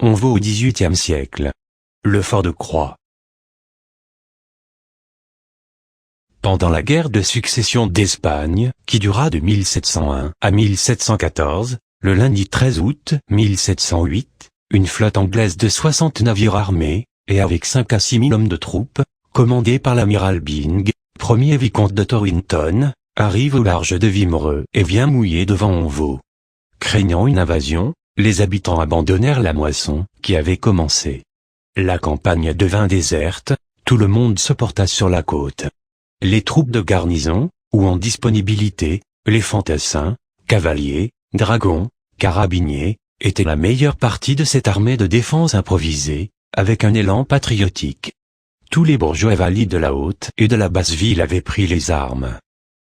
on vaut au XVIIIe siècle. Le fort de Croix. Pendant la guerre de succession d'Espagne, qui dura de 1701 à 1714, le lundi 13 août 1708, une flotte anglaise de 60 navires armés, et avec 5 à 6 000 hommes de troupes, commandée par l'amiral Byng, premier vicomte de Torrington, arrive au large de Wimereux et vient mouiller devant Onvaux. Craignant une invasion, les habitants abandonnèrent la moisson qui avait commencé. La campagne devint déserte, tout le monde se porta sur la côte. Les troupes de garnison, ou en disponibilité, les fantassins, cavaliers, dragons, carabiniers, étaient la meilleure partie de cette armée de défense improvisée, avec un élan patriotique. Tous les bourgeois valides de la haute et de la basse ville avaient pris les armes.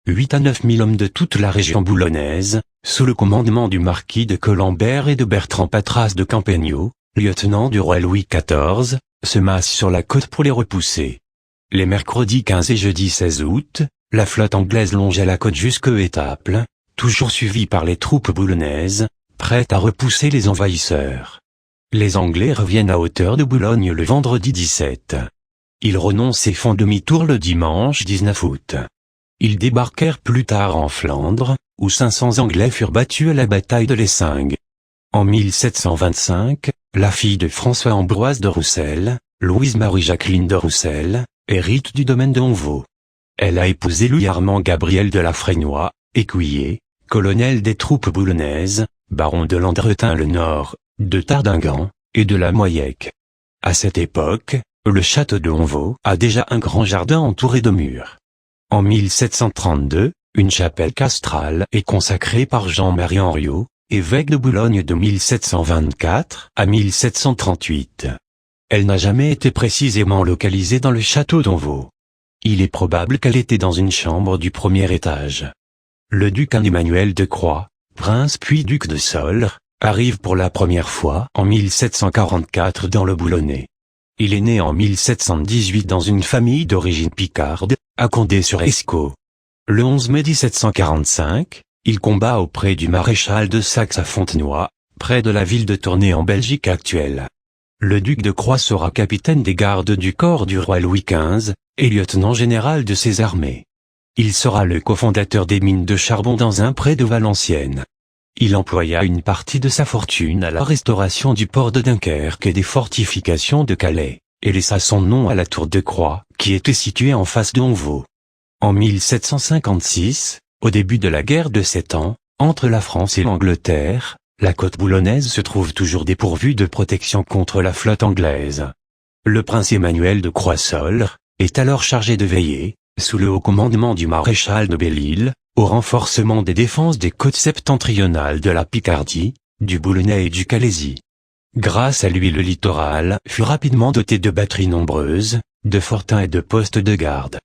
8 à 9 000 hommes de toute la région boulonnaise, sous le commandement du marquis de Colembert et de Bertrand Patras de Campegno, lieutenant du roi Louis XIV, se massent sur la côte pour les repousser. Les mercredis 15 et jeudi 16 août, la flotte anglaise longeait la côte jusqu'à Étaples, toujours suivie par les troupes boulonnaises, prêtes à repousser les envahisseurs. Les Anglais reviennent à hauteur de Boulogne le vendredi 17. Ils renoncent et font demi-tour le dimanche 19 août. Ils débarquèrent plus tard en Flandre, où 500 Anglais furent battus à la bataille de l'Essingue. En 1725, la fille de François-Ambroise de Roussel, Louise-Marie-Jacqueline de Roussel, hérite du domaine de Onvaux. Elle a épousé Louis-Armand Gabriel de la Frénois, écuyer, colonel des troupes boulonnaises, baron de Landretin-le-Nord, de Tardingan, et de la Moyec. À cette époque, le château de Onvaux a déjà un grand jardin entouré de murs. En 1732, une chapelle castrale est consacrée par Jean-Marie Henriot, évêque de Boulogne de 1724 à 1738. Elle n'a jamais été précisément localisée dans le château d'Onvaux. Il est probable qu'elle était dans une chambre du premier étage. Le duc Emmanuel de Croix, prince puis duc de Solre, arrive pour la première fois en 1744 dans le Boulonnais. Il est né en 1718 dans une famille d'origine picarde, à Condé-sur-Escaut. Le 11 mai 1745, il combat auprès du maréchal de Saxe à Fontenoy, près de la ville de Tournai en Belgique actuelle. Le duc de Croix sera capitaine des gardes du corps du roi Louis XV, et lieutenant général de ses armées. Il sera le cofondateur des mines de charbon dans un pré de Valenciennes. Il employa une partie de sa fortune à la restauration du port de Dunkerque et des fortifications de Calais, et laissa son nom à la tour de Croix, qui était située en face d'Onvaux. En 1756, au début de la guerre de 7 ans, entre la France et l'Angleterre, la côte boulonnaise se trouve toujours dépourvue de protection contre la flotte anglaise. Le prince Emmanuel de Croix-Solre est alors chargé de veiller, sous le haut commandement du maréchal de Belle-Île, au renforcement des défenses des côtes septentrionales de la Picardie, du Boulonnais et du Calaisis. Grâce à lui le littoral fut rapidement doté de batteries nombreuses, de fortins et de postes de garde.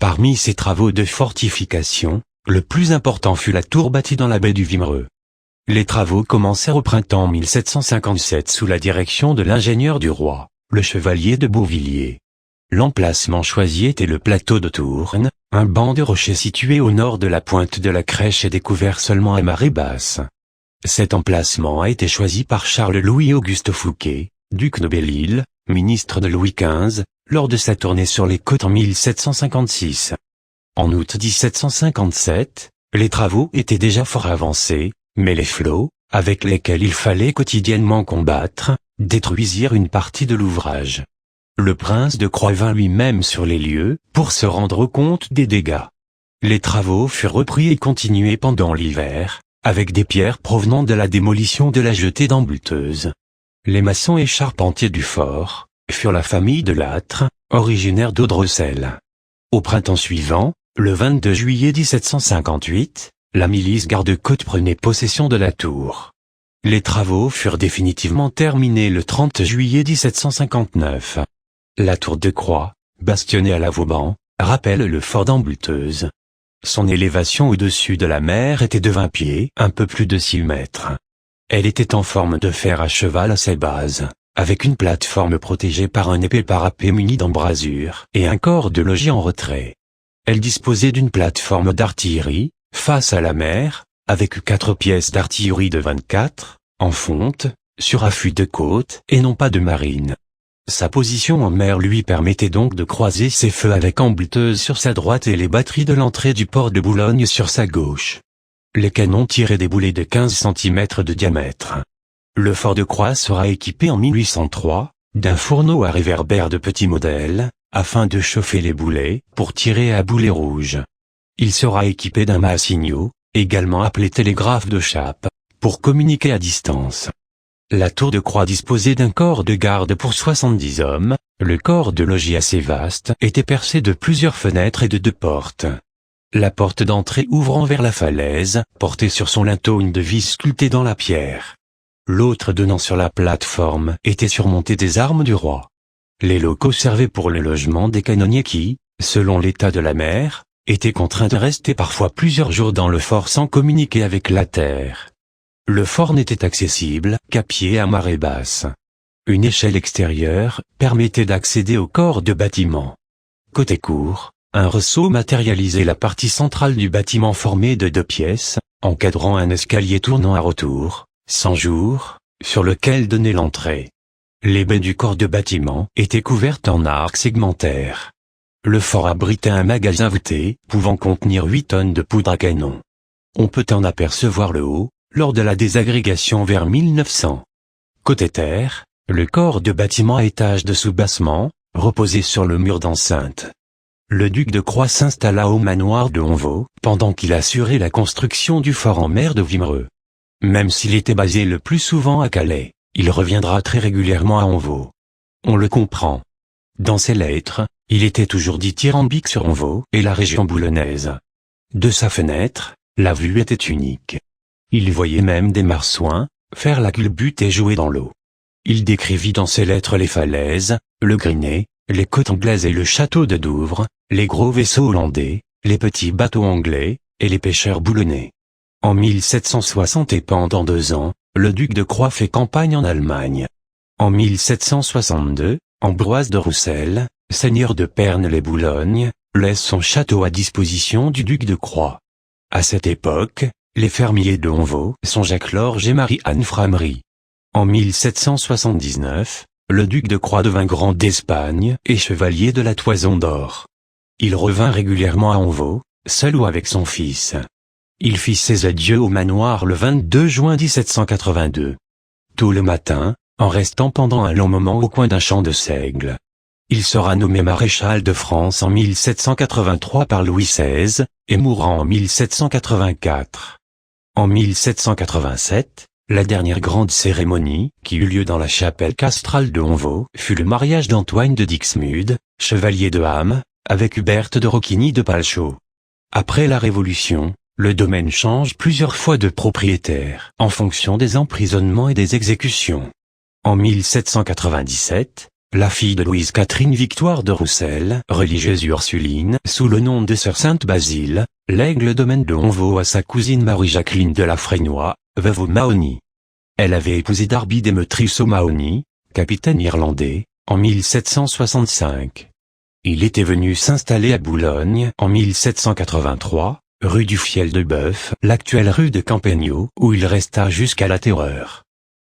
Parmi ces travaux de fortification, le plus important fut la tour bâtie dans la baie du Wimereux. Les travaux commencèrent au printemps 1757 sous la direction de l'ingénieur du roi, le chevalier de Beauvilliers. L'emplacement choisi était le plateau de Tourne, un banc de rochers situé au nord de la pointe de la Crèche et découvert seulement à marée basse. Cet emplacement a été choisi par Charles-Louis-Auguste Fouquet, duc de Belle-Île, ministre de Louis XV, lors de sa tournée sur les côtes en 1756. En août 1757, les travaux étaient déjà fort avancés, mais les flots, avec lesquels il fallait quotidiennement combattre, détruisirent une partie de l'ouvrage. Le prince de Croix vint lui-même sur les lieux, pour se rendre compte des dégâts. Les travaux furent repris et continués pendant l'hiver, avec des pierres provenant de la démolition de la jetée d'Ambulteuse. Les maçons et charpentiers du fort furent la famille de Lattre, originaire d'Audrecel. Au printemps suivant, le 22 juillet 1758, la milice garde-côte prenait possession de la tour. Les travaux furent définitivement terminés le 30 juillet 1759. La tour de Croix, bastonnée à la Vauban, rappelle le fort d'Ambulteuse. Son élévation au-dessus de la mer était de 20 pieds, un peu plus de 6 mètres. Elle était en forme de fer à cheval à ses bases, avec une plateforme protégée par un épais parapet muni d'embrasures et un corps de logis en retrait. Elle disposait d'une plateforme d'artillerie, face à la mer, avec 4 pièces d'artillerie de 24, en fonte, sur affût de côte et non pas de marine. Sa position en mer lui permettait donc de croiser ses feux avec Ambleteuse sur sa droite et les batteries de l'entrée du port de Boulogne sur sa gauche. Les canons tiraient des boulets de 15 cm de diamètre. Le fort de Croix sera équipé en 1803, d'un fourneau à réverbère de petit modèle, afin de chauffer les boulets, pour tirer à boulet rouge. Il sera équipé d'un mât à signaux, également appelé télégraphe de chape, pour communiquer à distance. La tour de Croix disposait d'un corps de garde pour 70 hommes, le corps de logis assez vaste était percé de plusieurs fenêtres et de 2 portes. La porte d'entrée ouvrant vers la falaise, portait sur son linteau une devise sculptée dans la pierre. L'autre donnant sur la plateforme était surmontée des armes du roi. Les locaux servaient pour le logement des canonniers qui, selon l'état de la mer, étaient contraints de rester parfois plusieurs jours dans le fort sans communiquer avec la terre. Le fort n'était accessible qu'à pied à marée basse. Une échelle extérieure permettait d'accéder au corps de bâtiment. Côté cour, un ressaut matérialisait la partie centrale du bâtiment formé de 2 pièces, encadrant un escalier tournant à retour, sans jour, sur lequel donnait l'entrée. Les baies du corps de bâtiment étaient couvertes en arcs segmentaires. Le fort abritait un magasin voûté, pouvant contenir 8 tonnes de poudre à canon. On peut en apercevoir le haut, lors de la désagrégation vers 1900. Côté terre, le corps de bâtiment à étage de soubassement, reposait sur le mur d'enceinte. Le duc de Croix s'installa au manoir de Honvaux, pendant qu'il assurait la construction du fort en mer de Wimereux. Même s'il était basé le plus souvent à Calais, il reviendra très régulièrement à Honvaux. On le comprend. Dans ses lettres, il était toujours dithyrambique sur Honvaux et la région boulonnaise. De sa fenêtre, la vue était unique. Il voyait même des marsouins faire la culbute et jouer dans l'eau. Il décrivit dans ses lettres les falaises, le Grinet, les côtes anglaises et le château de Douvres, les gros vaisseaux hollandais, les petits bateaux anglais, et les pêcheurs boulonnais. En 1760 et pendant 2 ans, le duc de Croix fait campagne en Allemagne. En 1762, Ambroise de Roussel, seigneur de Pernes-les-Boulognes, laisse son château à disposition du duc de Croix. À cette époque, les fermiers de Honvaux sont Jacques-Lorge et Marie-Anne Framery. En 1779, le duc de Croix devint grand d'Espagne et chevalier de la Toison d'Or. Il revint régulièrement à Honvaux, seul ou avec son fils. Il fit ses adieux au manoir le 22 juin 1782. Tôt le matin, en restant pendant un long moment au coin d'un champ de seigle. Il sera nommé maréchal de France en 1783 par Louis XVI, et mourant en 1784. En 1787, la dernière grande cérémonie, qui eut lieu dans la chapelle castrale de Honvaux, fut le mariage d'Antoine de Dixmude, chevalier de Ham, avec Huberte de Roquigny de Palchot. Après la Révolution, le domaine change plusieurs fois de propriétaire, en fonction des emprisonnements et des exécutions. En 1797, la fille de Louise Catherine Victoire de Roussel, religieuse ursuline, sous le nom de Sœur Sainte-Basile, lègue le domaine de Honvaux à sa cousine Marie-Jacqueline de la Frénois, veuve O'Mahony. Elle avait épousé Darby Demetrius O'Mahony, capitaine irlandais, en 1765. Il était venu s'installer à Boulogne en 1783, rue du Fiel de Bœuf, l'actuelle rue de Campegno, où il resta jusqu'à la Terreur.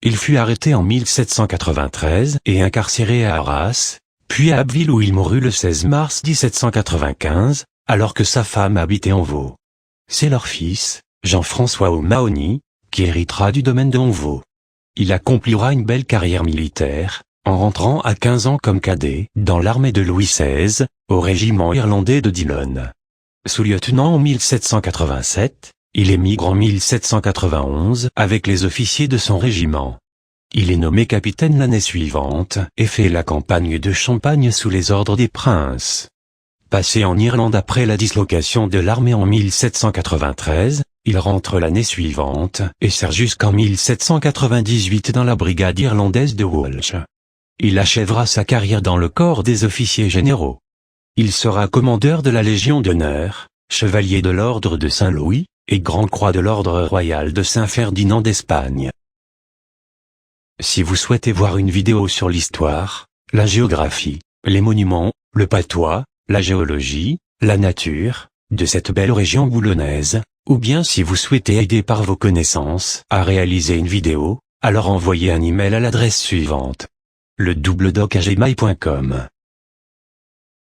Il fut arrêté en 1793 et incarcéré à Arras, puis à Abbeville où il mourut le 16 mars 1795, alors que sa femme habitait Honvaux. C'est leur fils, Jean-François O'Mahony, qui héritera du domaine de Honvaux. Il accomplira une belle carrière militaire, en rentrant à 15 ans comme cadet dans l'armée de Louis XVI, au régiment irlandais de Dillon. Sous-lieutenant en 1787, il émigre en 1791 avec les officiers de son régiment. Il est nommé capitaine l'année suivante et fait la campagne de Champagne sous les ordres des princes. Passé en Irlande après la dislocation de l'armée en 1793, il rentre l'année suivante et sert jusqu'en 1798 dans la brigade irlandaise de Walsh. Il achèvera sa carrière dans le corps des officiers généraux. Il sera commandeur de la Légion d'honneur, chevalier de l'ordre de Saint-Louis, et Grand Croix de l'ordre royal de Saint-Ferdinand d'Espagne. Si vous souhaitez voir une vidéo sur l'histoire, la géographie, les monuments, le patois, la géologie, la nature, de cette belle région boulonnaise, ou bien si vous souhaitez aider par vos connaissances à réaliser une vidéo, Alors envoyez un email à l'adresse suivante: le doubledoc@gmail.com.